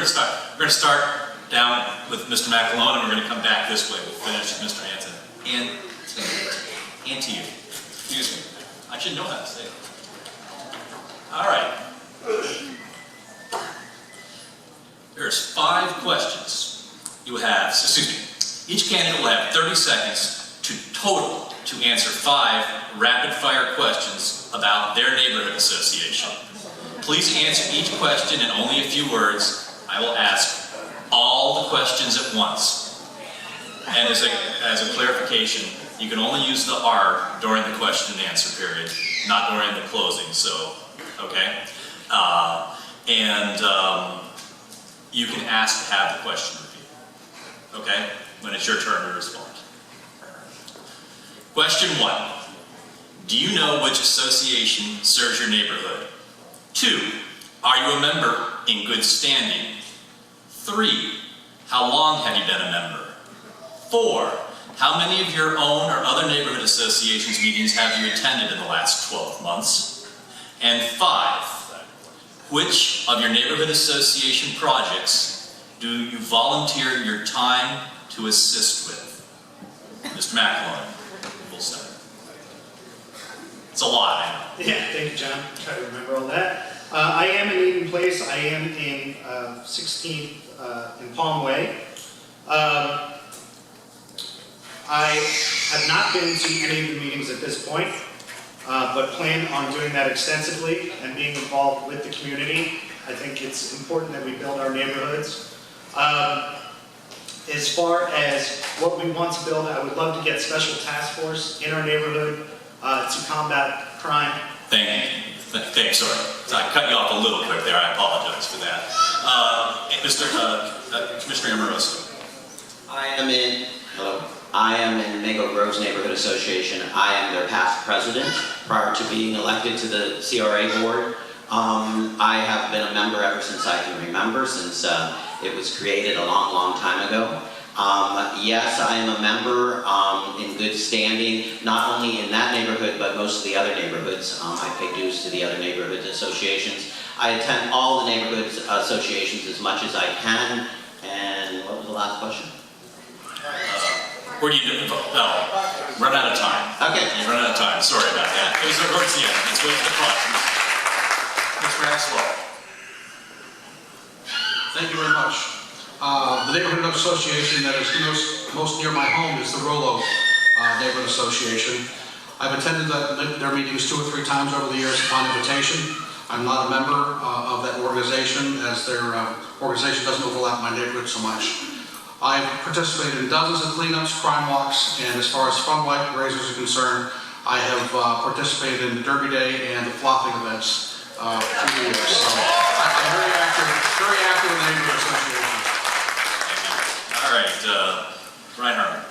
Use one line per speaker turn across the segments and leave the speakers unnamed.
We're going to start down with Mr. McAlone, and we're going to come back this way. We'll finish with Mr. Hanson. And to you. Excuse me. I should know how to say it. All right. There's 5 questions. You have, excuse me, each candidate will have 30 seconds to answer 5 rapid-fire questions about their neighborhood association. Please answer each question in only a few words. I will ask all the questions at once. And as a clarification, you can only use the R during the question and answer period, not during the closing, so, okay? You can ask to have the question repeated, okay? When it's your turn to respond. Question 1. Do you know which association serves your neighborhood? 2. Are you a member in good standing? 3. How long have you been a member? 4. How many of your own or other neighborhood associations meetings have you attended in the last 12 months? And 5. Which of your neighborhood association projects do you volunteer your time to assist with? Mr. McAlone, full stop. It's a lot, I know.
Yeah, thank you, John. Try to remember all that. I am in Eden Place. I am in 16th in Palm Way. I have not been to any of the meetings at this point, but plan on doing that extensively and being involved with the community. I think it's important that we build our neighborhoods. As far as what we want to build, I would love to get special task force in our neighborhood to combat crime.
Thank you. Sorry. So I cut you off a little quick there. I apologize for that. Commissioner Amoroso.
I am in Mango Groves Neighborhood Association. I am their past president prior to being elected to the CRA board. I have been a member ever since I can remember, since it was created a long, long time ago. Yes, I am a member in good standing, not only in that neighborhood, but most of the other neighborhoods. I pay dues to the other neighborhood associations. I attend all the neighborhood associations as much as I can. And what was the last question?
Where do you do? No, run out of time.
Okay.
You run out of time. Sorry about that. It was towards the end. Let's wait for the front. Mr. Maxwell.
Thank you very much. The neighborhood association that is most near my home is the Rollo Neighborhood Association. I've attended their meetings 2 or 3 times over the years upon invitation. I'm not a member of that organization, as their organization doesn't overlap my neighborhood so much. I've participated in dozens of cleanups, crime walks, and as far as fundraisers are concerned, I have participated in the Derby Day and the flopping events through the years. So I'm very active in the neighborhood association.
All right, Ryan Harmon.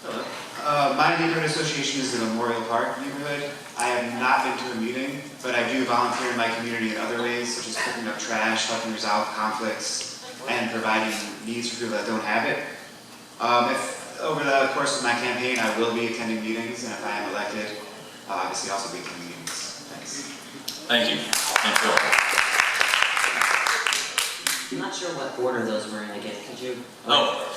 Hello. My neighborhood association is the Memorial Park neighborhood. I have not been to a meeting, but I do volunteer in my community in other ways, such as picking up trash, helping resolve conflicts, and providing needs for people that don't have it. If over the course of my campaign, I will be attending meetings, and if I am elected, I'll obviously also be attending meetings. Thanks.
Thank you. And Phil.
I'm not sure what order those were in again. Could you?
Oh.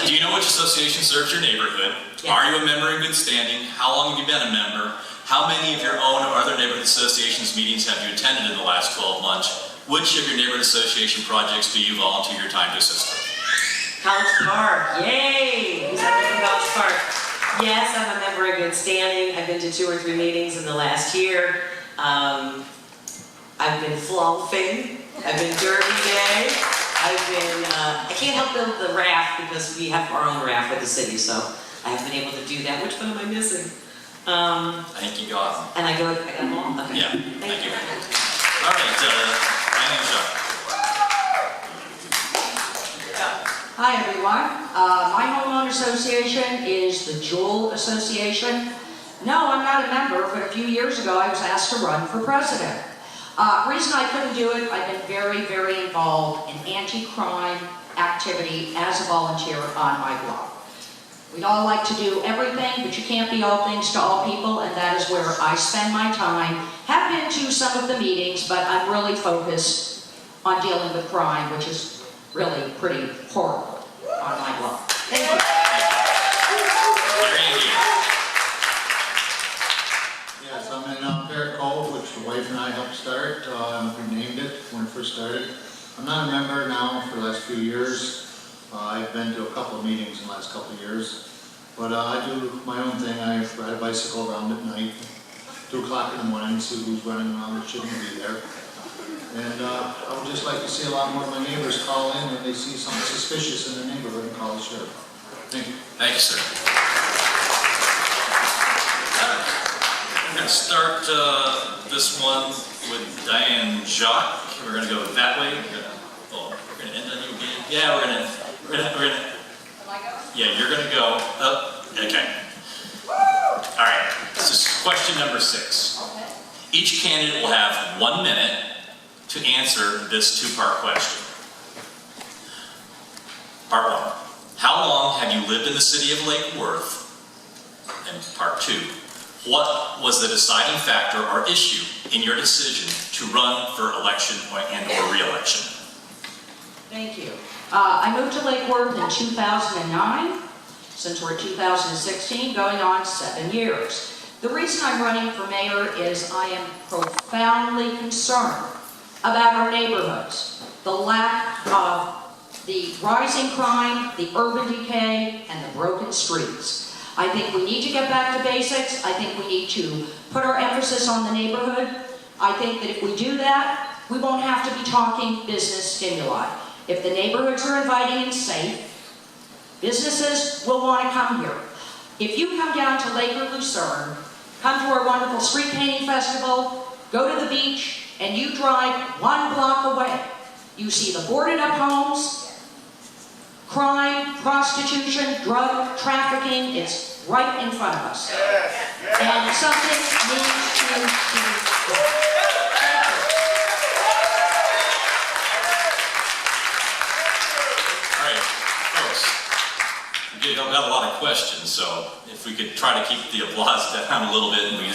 Do you know which association serves your neighborhood?
Yeah.
Are you a member in good standing? How long have you been a member? How many of your own or other neighborhood associations meetings have you attended in the last 12 months? Which of your neighborhood association projects do you volunteer your time to assist with?
College Park. Yay! Who's ever been to College Park? Yes, I'm a member in good standing. I've been to 2 or 3 meetings in the last year. I've been fluffing. I've been Derby Day. I've been, I can't help build the raft because we have our own raft with the city, so I haven't been able to do that. Which one am I missing?
I think you got them.
And I got them all? Okay.
Yeah, thank you. All right, my name's John.
Hi everyone. My homeowner association is the Jewel Association. No, I'm not a member, but a few years ago I was asked to run for president. Reason I couldn't do it, I've been very, very involved in anti-crime activity as a volunteer on my block. We'd all like to do everything, but you can't be all things to all people, and that is where I spend my time. Have been to some of the meetings, but I'm really focused on dealing with crime, which is really pretty horrible on my block. Thank you.
Yes, I'm in Parrot Cove, which the wife and I helped start. We named it when it first started. I'm not a member now for the last few years. I've been to a couple of meetings in the last couple of years. But I do my own thing. I ride a bicycle around at night, 2 o'clock in the morning, see who's running around that shouldn't be there. And I would just like to see a lot more of my neighbors call in when they see something suspicious in their neighborhood and call the sheriff. Thank you.
Thank you, sir. We're going to start this one with Diane Jacques. We're going to go that way. We're going to end on you again. Yeah, we're going to. Yeah, you're going to go. Okay. All right. This is question number 6. Each candidate will have 1 minute to answer this 2-part question. Part 1. How long have you lived in the city of Lake Worth? And part 2. What was the deciding factor or issue in your decision to run for election and/or re-election?
Thank you. I moved to Lake Worth in 2009. Since we're 2016, going on 7 years. The reason I'm running for mayor is I am profoundly concerned about our neighborhoods, the lack of the rising crime, the urban decay, and the broken streets. I think we need to get back to basics. I think we need to put our emphasis on the neighborhood. I think that if we do that, we won't have to be talking business stimuli. If the neighborhoods are inviting and safe, businesses will want to come here. If you come down to Lake or Lucerne, come to our wonderful street painting festival, go to the beach, and you drive 1 block away, you see the boarded up homes, crime, prostitution, drug trafficking, it's right in front of us. And something needs to be done.
We got a lot of questions, so if we could try to keep the applause down a little bit, and we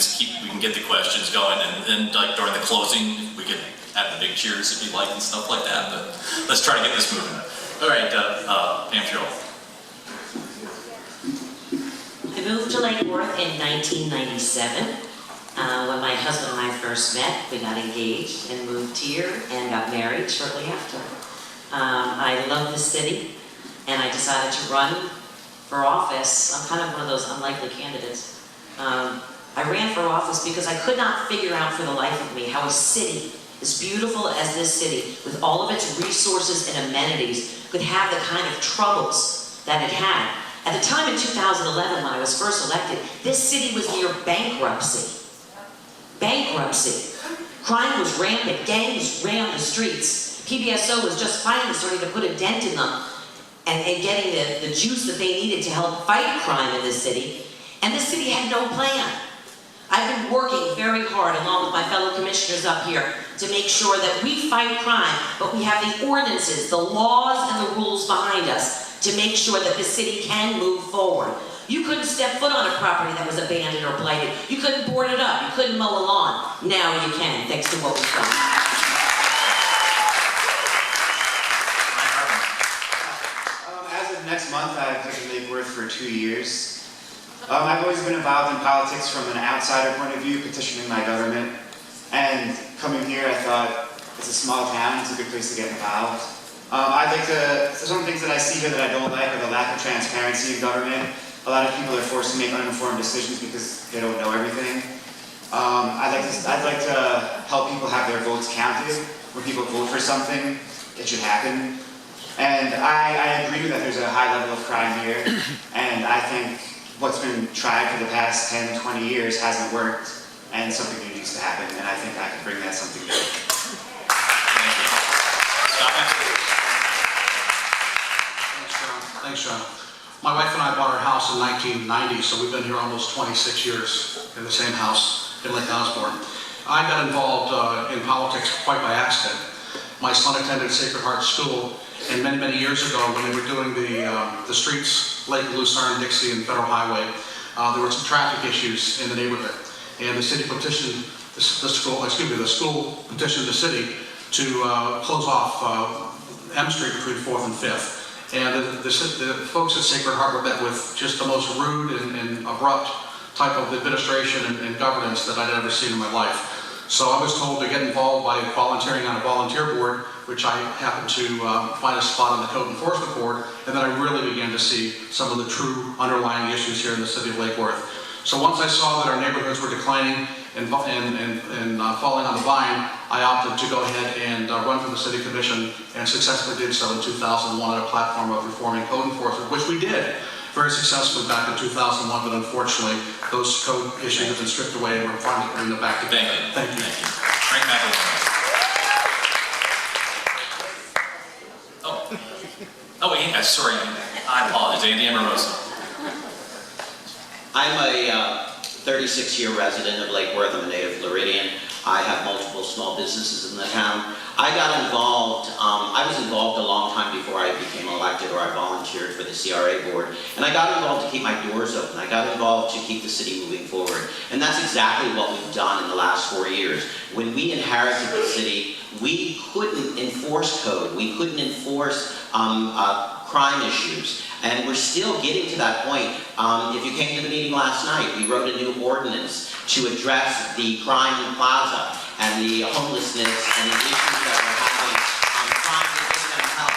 can get the questions going, and then like during the closing, we could have the big cheers if you like and stuff like that. But let's try to get this moving. All right, Pam Farrell.
I moved to Lake Worth in 1997. When my husband and I first met, we got engaged and moved here and got married shortly after. I love the city, and I decided to run for office. I'm kind of one of those unlikely candidates. I ran for office because I could not figure out for the life of me how a city as beautiful as this city, with all of its resources and amenities, could have the kind of troubles that it had. At the time in 2011, when I was first elected, this city was near bankruptcy. Bankruptcy. Crime was rampant, gangs ran the streets. PBSO was just finally starting to put a dent in them and getting the juice that they needed to help fight crime in this city. And this city had no plan. I've been working very hard, along with my fellow commissioners up here, to make sure that we fight crime, but we have the ordinances, the laws, and the rules behind us to make sure that the city can move forward. You couldn't step foot on a property that was abandoned or blighted. You couldn't board it up. You couldn't mow a lawn. Now you can, thanks to what we've done.
Next month, I've lived in Lake Worth for 2 years. I've always been involved in politics from an outsider point of view, petitioning my government. And coming here, I thought, it's a small town, it's a good place to get involved. Some things that I see here that I don't like are the lack of transparency in government. A lot of people are forced to make uninformed decisions because they don't know everything. I'd like to help people have their votes counted. When people vote for something, it should happen. And I agree that there's a high level of crime here, and I think what's been tried for the past 10, 20 years hasn't worked, and something new needs to happen, and I think I can bring that something new.
Thanks, John. My wife and I bought our house in 1990, so we've been here almost 26 years in the same house in Lake Osborne. I got involved in politics quite by accident. My son attended Sacred Heart School, and many, many years ago, when they were doing the streets, Lake, Lucerne, Dixie, and Federal Highway, there were some traffic issues in the neighborhood. And the city petitioned the school petitioned the city to close off M Street between 4th and 5th. And the folks at Sacred Heart were met with just the most rude and abrupt type of administration and governance that I'd ever seen in my life. So I was told to get involved by volunteering on a volunteer board, which I happened to find a spot on the Code Enforcement Board, and then I really began to see some of the true underlying issues here in the city of Lake Worth. So once I saw that our neighborhoods were declining and falling on the vine, I opted to go ahead and run for the city commission, and successfully did so in 2001 on a platform of reforming code enforcement, which we did very successfully back in 2001, but unfortunately those code issues have been stripped away and we're finally putting them back together.
Thank you.
Thank you.
Frank McElroy. Oh, Andy, sorry, I apologize, Andy Amoroso.
I'm a 36-year resident of Lake Worth. I'm a native Floridian. I have multiple small businesses in the town. I got involved, I was involved a long time before I became elected, or I volunteered for the CRA board. And I got involved to keep my doors open. I got involved to keep the city moving forward. And that's exactly what we've done in the last 4 years. When we inherited the city, we couldn't enforce code. We couldn't enforce crime issues. And we're still getting to that point. If you came to the meeting last night, we wrote a new ordinance to address the crime in Plaza and the homelessness and the issues that we're having, trying to get them help.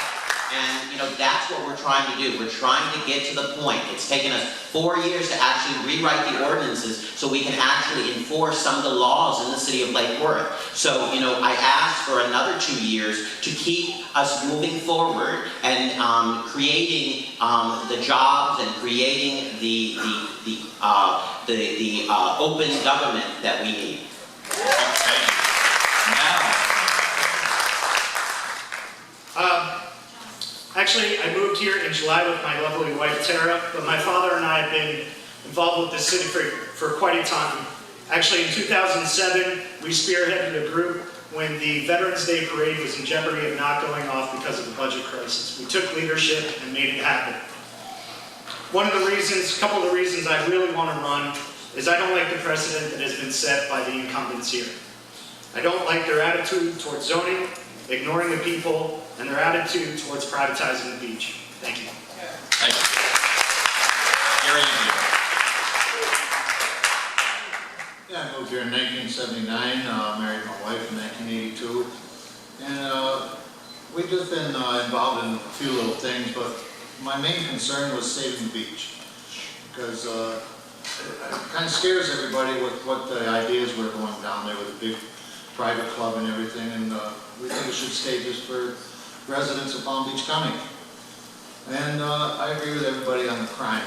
And that's what we're trying to do. We're trying to get to the point. It's taken us 4 years to actually rewrite the ordinances so we can actually enforce some of the laws in the city of Lake Worth. So, I asked for another 2 years to keep us moving forward and creating the jobs and creating the open government that we need.
Okay.
Actually, I moved here in July with my lovely wife, Tara, but my father and I have been involved with this city for quite a time. Actually, in 2007, we spearheaded a group when the Veterans Day Parade was in jeopardy of not going off because of the budget crisis. We took leadership and made it happen. A couple of the reasons I really want to run is I don't like the precedent that has been set by the incumbents here. I don't like their attitude towards zoning, ignoring the people, and their attitude towards privatizing the beach. Thank you.
Thank you. Gary,
Yeah, I moved here in 1979, married my wife in 1982, and we've just been involved in a few little things, but my main concern was saving the beach, because it kind of scares everybody with what the ideas were going down there with a big private club and everything, and we think it should stay just for residents of Palm Beach County. And I agree with everybody on the crime.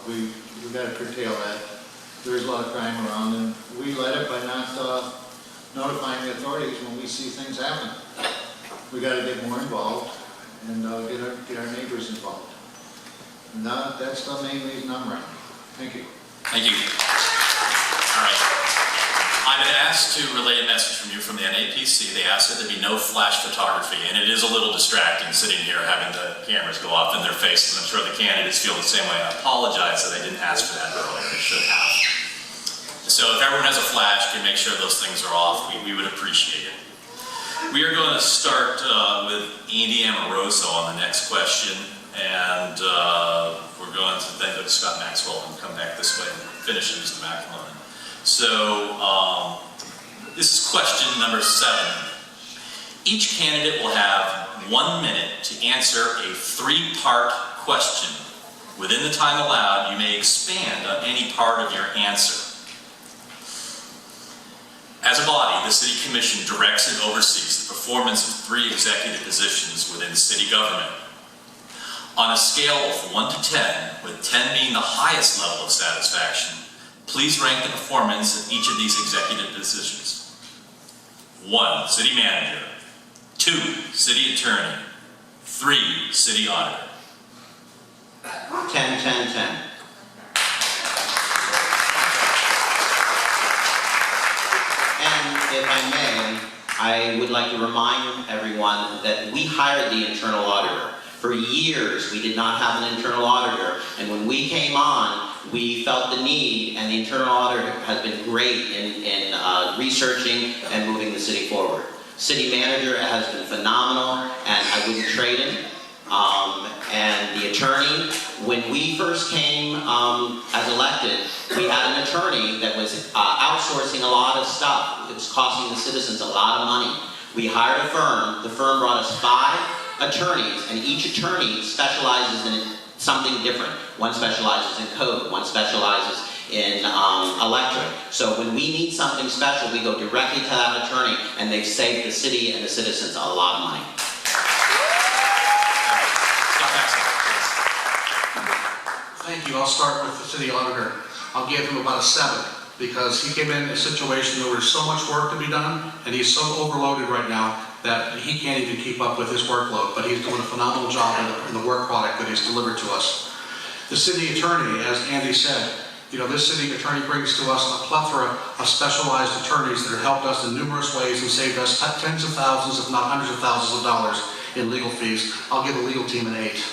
We've got to curtail that. There is a lot of crime around, and we let it by not notifying the authorities when we see things happen. We got to get more involved and get our neighbors involved. And that's the main reason I'm running. Thank you.
Thank you. All right. I've been asked to relay a message from you from the NAPC. They asked that there be no flash photography, and it is a little distracting sitting here having the cameras go off in their faces. I'm sure the candidates feel the same way. I apologize that I didn't ask for that earlier. I should have. So if everyone has a flash, can make sure those things are off, we would appreciate it. We are going to start with Andy Amoroso on the next question, and we're going to then go to Scott Maxwell and come back this way and finish with Mr. McElroy. So this is question number 7. Each candidate will have 1 minute to answer a 3-part question. Within the time allowed, you may expand on any part of your answer. As a body, the City Commission directs and oversees the performance of 3 executive positions within city government. On a scale of 1 to 10, with 10 being the highest level of satisfaction, please rank the performance of each of these executive positions. 1, City Manager. 2, City Attorney. 3, City Auditor.
10, 10, 10. And if I may, I would like to remind everyone that we hired the internal auditor. For years, we did not have an internal auditor, and when we came on, we felt the need, and the internal auditor has been great in researching and moving the city forward. City manager has been phenomenal, and I wouldn't trade him. And the attorney, when we first came as elected, we had an attorney that was outsourcing a lot of stuff. It was costing the citizens a lot of money. We hired a firm. The firm brought us 5 attorneys, and each attorney specializes in something different. One specializes in code, one specializes in electric. So when we need something special, we go directly to that attorney, and they've saved the city and the citizens a lot of money.
Thank you. I'll start with the city auditor. I'll give him about a 7 because he came in a situation where there's so much work to be done and he's so overloaded right now that he can't even keep up with his workload, but he's doing a phenomenal job in the work product that he's delivered to us. The city attorney, as Andy said, you know, this city attorney brings to us a plethora of specialized attorneys that have helped us in numerous ways and saved us tens of thousands, if not hundreds of thousands of dollars in legal fees. I'll give the legal team an 8.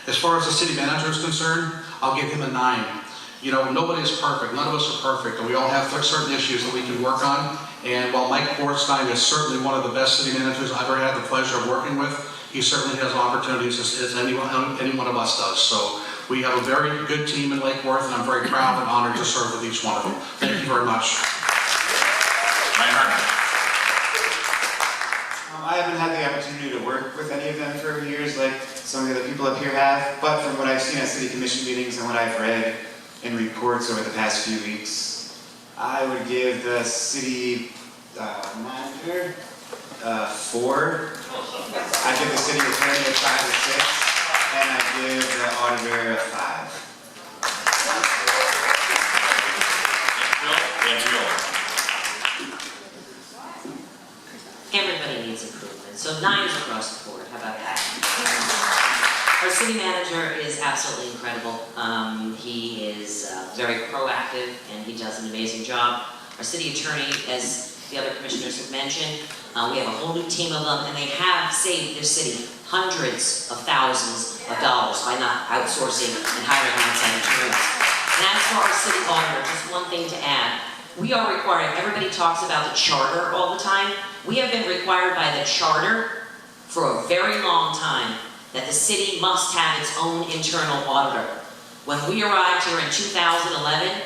As far as the city manager is concerned, I'll give him a 9. You know, nobody is perfect. None of us are perfect, and we all have certain issues that we can work on. And while Mike Borstein is certainly one of the best city managers I've ever had the pleasure of working with, he certainly has opportunities as any one of us does. So we have a very good team in Lake Worth, and I'm very proud and honored to serve with each one of them. Thank you very much.
I haven't had the opportunity to work with any of them for years like some of the other people up here have, but from what I've seen at city commission meetings and what I've read in reports over the past few weeks, I would give the city manager 4. I give the city attorney a 5 or 6, and I give the auditor a 5.
Everybody needs improvement, so 9s across the board. How about that? Our city manager is absolutely incredible. He is very proactive, and he does an amazing job. Our city attorney, as the other commissioners have mentioned, we have a whole new team of them, and they have saved this city hundreds of thousands of dollars by not outsourcing and hiring outside attorneys. And as for our city auditor, just one thing to add. We are required, everybody talks about the charter all the time. We have been required by the charter for a very long time that the city must have its own internal auditor. When we arrived here in 2011,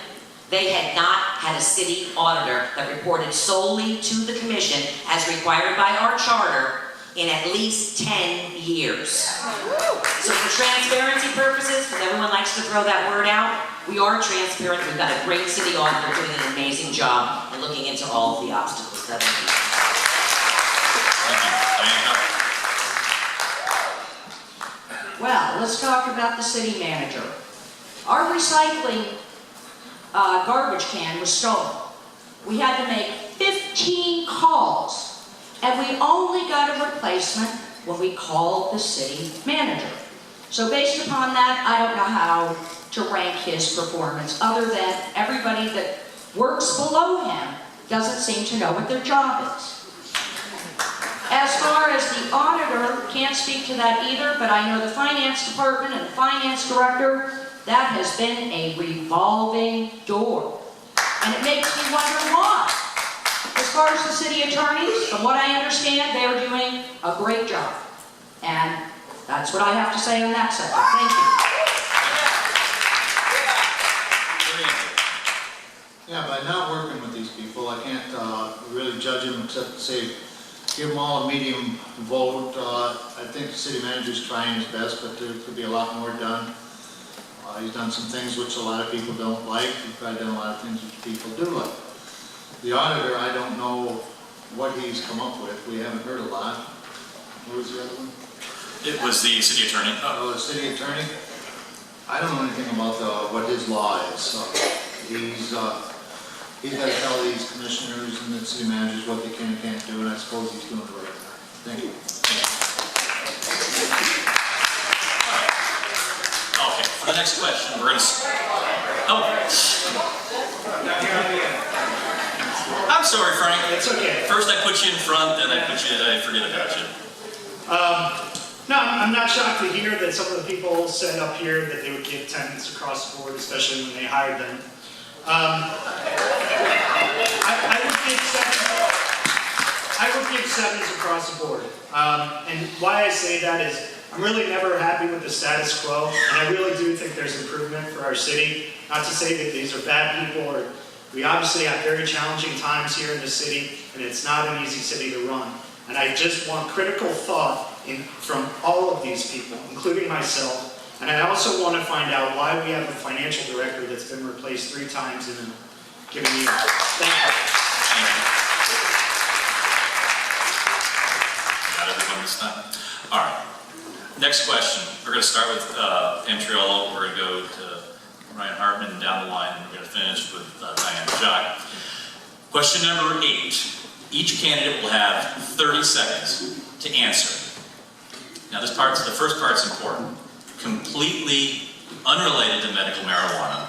they had not had a city auditor that reported solely to the commission as required by our charter in at least 10 years. So for transparency purposes, because everyone likes to throw that word out, we are transparent. We've got a great city auditor doing an amazing job and looking into all of the obstacles that we have.
Well, let's talk about the city manager. Our recycling garbage can was stolen. We had to make 15 calls, and we only got a replacement when we called the city manager. So based upon that, I don't know how to rank his performance, other than everybody that works below him doesn't seem to know what their job is. As far as the auditor, can't speak to that either, but I know the finance department and the finance director, that has been a revolving door. And it makes me wonder why. As far as the city attorneys, from what I understand, they are doing a great job. And that's what I have to say on that subject. Thank you.
Yeah, by not working with these people, I can't really judge them except to say, give them all a medium vote. I think the city manager's trying his best, but there could be a lot more done. He's done some things which a lot of people don't like. He's probably done a lot of things which people do like. The auditor, I don't know what he's come up with. We haven't heard a lot. What was the other one?
It was the city attorney.
Oh, the city attorney? I don't know anything about what his law is. So he's got to tell these commissioners and the city managers what they can and can't do, and I suppose he's doing the right thing. Thank you.
Okay, for the next question, we're going to... Oh. I'm sorry, Frank.
It's okay.
First I put you in front, then I forget about you.
No, I'm not shocked to hear that some of the people said up here that they would give 10s across the board, especially when they hired them. I would give 7. I would give 7s across the board. And why I say that is I'm really never happy with the status quo, and I really do think there's improvement for our city. Not to say that these are bad people, or we obviously have very challenging times here in the city, and it's not an easy city to run. And I just want critical thought from all of these people, including myself. And I also want to find out why we have a financial director that's been replaced 3 times in a given year. Thank you.
Got everyone this time? All right. Next question. We're going to start with Antriolo. We're going to go to Ryan Hartman down the line, and we're going to finish with Diane Jai. Question number 8. Each candidate will have 30 seconds to answer. Now, the first part's important. Completely unrelated to medical marijuana.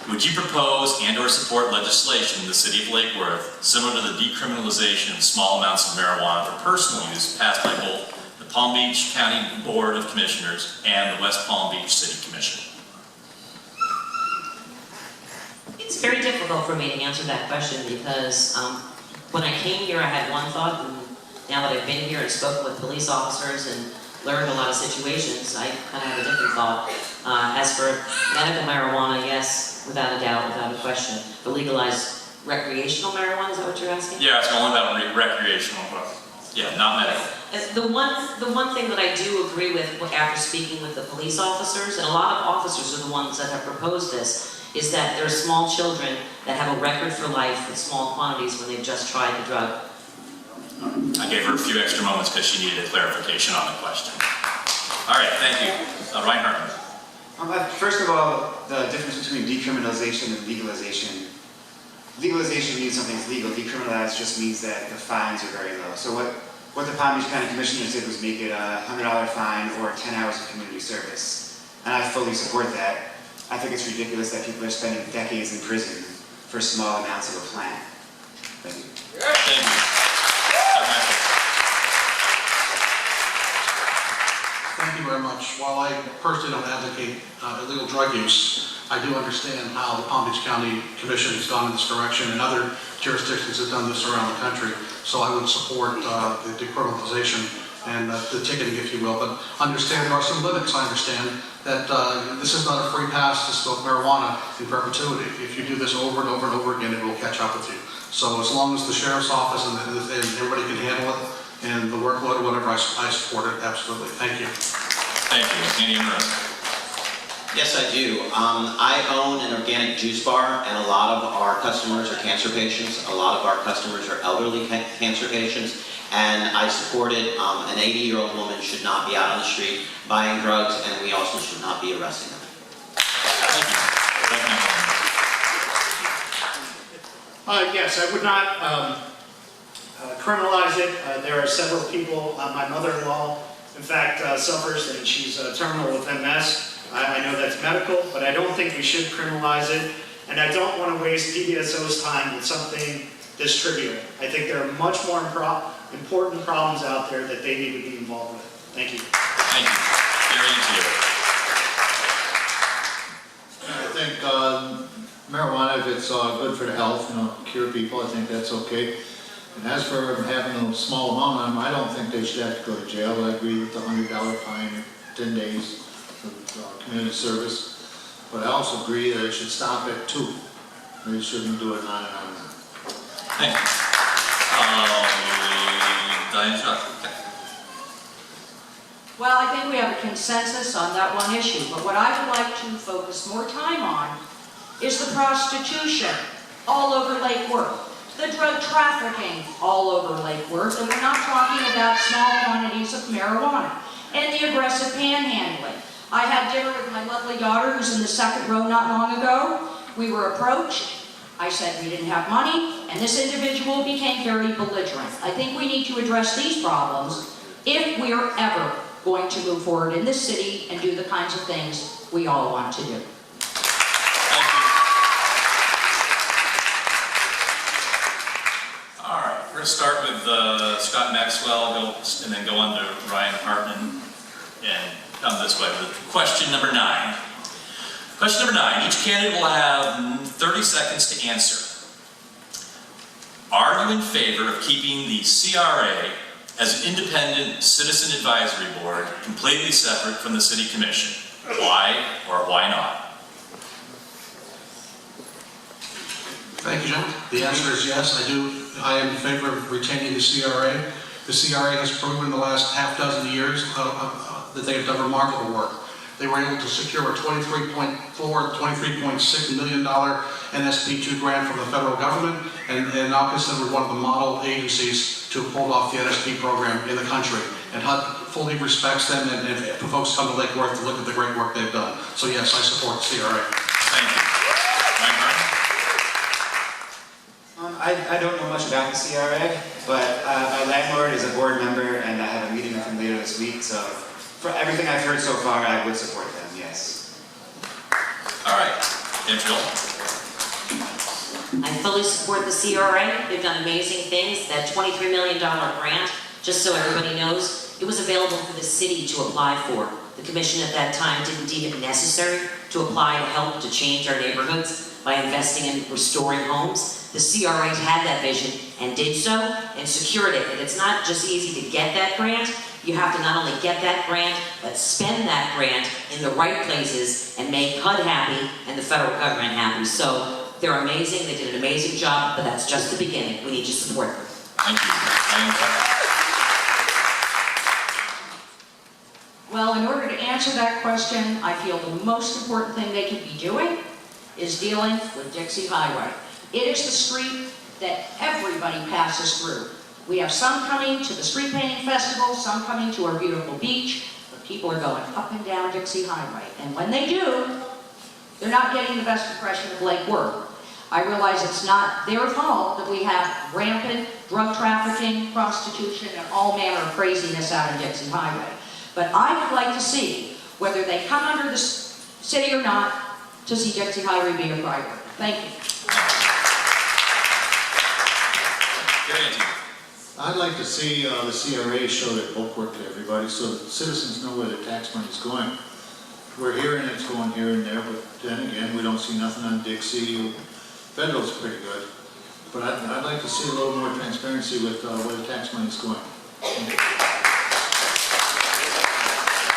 Would you propose and/or support legislation in the city of Lake Worth similar to the decriminalization of small amounts of marijuana for personal use passed by both the Palm Beach County Board of Commissioners and the West Palm Beach City Commission?
It's very difficult for me to answer that question because when I came here, I had one thought, and now that I've been here and spoken with police officers and learned a lot of situations, I kind of have a different thought. As for medical marijuana, yes, without a doubt, without a question. But legalized recreational marijuana, is that what you're asking?
Yeah, it's only about recreational, but yeah, not medical.
The one thing that I do agree with after speaking with the police officers, and a lot of officers are the ones that have proposed this, is that there are small children that have a record for life with small quantities when they've just tried the drug.
I gave her a few extra moments because she needed a clarification on the question. All right, thank you. Ryan Hartman.
First of all, the difference between decriminalization and legalization. Legalization means something's legal. Decriminalized just means that the fines are very low. So what the Palm Beach County Commissioners did was make it a $100 fine or 10 hours of community service. And I fully support that. I think it's ridiculous that people are spending decades in prison for small amounts of a plant. Thank you.
Thank you.
Thank you very much. While I personally don't advocate illegal drug use, I do understand how the Palm Beach County Commission has gone in this direction, and other jurisdictions have done this around the country. So I would support the decriminalization and the ticketing, if you will. But understand there are some limits. I understand that this is not a free pass to smoke marijuana in perpetuity. If you do this over and over and over again, it will catch up with you. So as long as the sheriff's office and everybody can handle it, and the workload, whatever, I support it, absolutely. Thank you.
Thank you. Andy Monroe.
Yes, I do. I own an organic juice bar, and a lot of our customers are cancer patients. A lot of our customers are elderly cancer patients, and I supported an 80-year-old woman should not be out on the street buying drugs, and we also should not be arresting them.
Thank you.
Yes, I would not criminalize it. There are several people, my mother-in-law, in fact, suffers, and she's terminal with MS. I know that's medical, but I don't think we should criminalize it. And I don't want to waste PDSO's time with something this trivial. I think there are much more important problems out there that they need to be involved with. Thank you.
Thank you.
I think marijuana, if it's good for the health, cure people, I think that's okay. And as for having a small amount on them, I don't think they should have to go to jail. I agree with the $100 fine or 10 days of community service. But I also agree that it should stop at 2. They shouldn't do it on and on.
Thank you. Diane Shaw.
Well, I think we have a consensus on that one issue, but what I would like to focus more time on is the prostitution all over Lake Worth, the drug trafficking all over Lake Worth, and we're not talking about small quantities of marijuana, and the aggressive panhandling. I had dinner with my lovely daughter who's in the second row not long ago. We were approached. I said we didn't have money, and this individual became very belligerent. I think we need to address these problems if we are ever going to move forward in this city and do the kinds of things we all want to do.
All right, we're going to start with Scott Maxwell, and then go on to Ryan Hartman, and come this way with question number 9. Question number 9, each candidate will have 30 seconds to answer. Are you in favor of keeping the CRA as an independent citizen advisory board completely separate from the city commission? Why or why not?
Thank you, John. The answer is yes, I am in favor of retaining the CRA. The CRA has proven in the last half dozen years that they have done remarkable work. They were able to secure a $23.6 million NSP2 grant from the federal government, and now considered one of the model agencies to hold off the NSP program in the country. And HUD fully respects them, and if folks come to Lake Worth to look at the great work they've done. So yes, I support the CRA.
Thank you. Mike Martin?
I don't know much about the CRA, but my landlord is a board member, and I have a meeting with him later this week, so for everything I've heard so far, I would support them, yes.
All right. Angela?
I fully support the CRA. They've done amazing things. That $23 million grant, just so everybody knows, it was available for the city to apply for. The commission at that time didn't deem it necessary to apply to help to change our neighborhoods by investing in restoring homes. The CRA had that vision and did so and secured it. And it's not just easy to get that grant. You have to not only get that grant, but spend that grant in the right places and make HUD happy and the federal government happy. So they're amazing. They did an amazing job, but that's just the beginning. We need to support them.
Thank you.
Well, in order to answer that question, I feel the most important thing they could be doing is dealing with Dixie Highway. It is the street that everybody passes through. We have some coming to the street painting festival, some coming to our beautiful beach, but people are going up and down Dixie Highway. And when they do, they're not getting the best impression of Lake Worth. I realize it's not their fault that we have rampant drug trafficking, prostitution, and all manner of craziness out on Dixie Highway. But I would like to see whether they come under the city or not to see Dixie Highway be a priority. Thank you.
I'd like to see the CRA show their bookwork to everybody so that citizens know where their tax money's going. We're hearing it's going here and there, but then again, we don't see nothing on Dixie. Federal's pretty good. But I'd like to see a little more transparency with where the tax money's going.